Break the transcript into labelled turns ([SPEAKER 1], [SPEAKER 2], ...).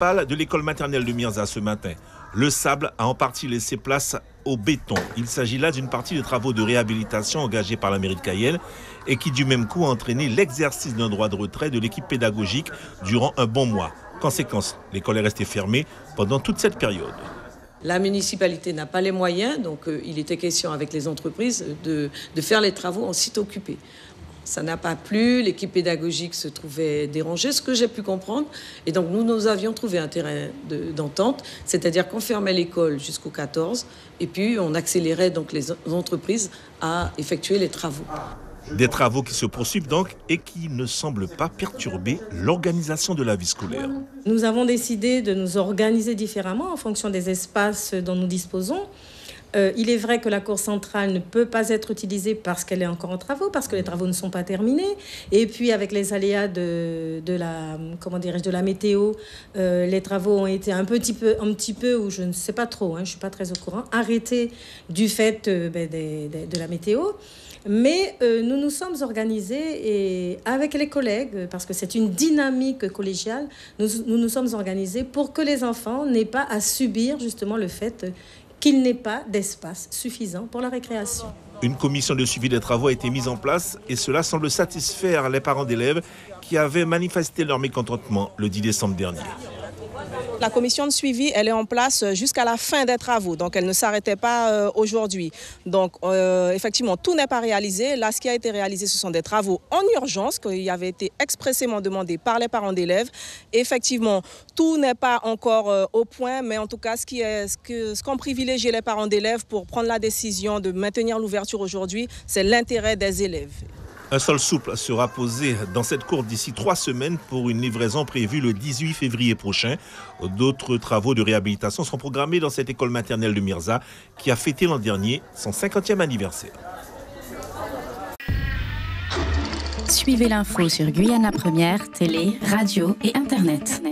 [SPEAKER 1] principale de l'école maternelle de Mirza ce matin. Le sable a en partie laissé place au béton. Il s'agit là d'une partie des travaux de réhabilitation engagés par la mairie de Cayenne et qui du même coup a entraîné l'exercice d'un droit de retrait de l'équipe pédagogique durant un bon mois. Conséquence, l'école est restée fermée pendant toute cette période.
[SPEAKER 2] La municipalité n'a pas les moyens, donc il était question avec les entreprises de faire les travaux en site occupé. Ça n'a pas plu, l'équipe pédagogique se trouvait dérangée, ce que j'ai pu comprendre. Et donc nous avions trouvé un terrain d'entente, c'est-à-dire qu'on fermait l'école jusqu'au 14 et puis on accélérait donc les entreprises à effectuer les travaux.
[SPEAKER 1] Des travaux qui se poursuivent donc et qui ne semblent pas perturber l'organisation de la vie scolaire.
[SPEAKER 3] Nous avons décidé de nous organiser différemment en fonction des espaces dont nous disposons. Il est vrai que la cour centrale ne peut pas être utilisée parce qu'elle est encore en travaux, parce que les travaux ne sont pas terminés. Et puis avec les aléas de la météo, les travaux ont été un petit peu, ou je ne sais pas trop, je ne suis pas très au courant, arrêtés du fait de la météo. Mais nous nous sommes organisés et avec les collègues, parce que c'est une dynamique collégiale, nous nous sommes organisés pour que les enfants n'aient pas à subir justement le fait qu'il n'ait pas d'espace suffisant pour la récréation.
[SPEAKER 1] Une commission de suivi des travaux a été mise en place et cela semble satisfaire les parents d'élèves qui avaient manifesté leur mécontentement le 10 décembre dernier.
[SPEAKER 4] La commission de suivi, elle est en place jusqu'à la fin des travaux, donc elle ne s'arrêtait pas aujourd'hui. Donc effectivement, tout n'est pas réalisé. Là, ce qui a été réalisé, ce sont des travaux en urgence qui avaient été expressément demandés par les parents d'élèves. Effectivement, tout n'est pas encore au point, mais en tout cas, ce qu'ont privilégié les parents d'élèves pour prendre la décision de maintenir l'ouverture aujourd'hui, c'est l'intérêt des élèves.
[SPEAKER 1] Un sol souple sera posé dans cette cour d'ici 3 semaines pour une livraison prévue le 18 février prochain. D'autres travaux de réhabilitation sont programmés dans cette école maternelle de Mirza qui a fêté l'an dernier son 50e anniversaire.
[SPEAKER 5] Suivez l'info sur Guyana Première, télé, radio et Internet.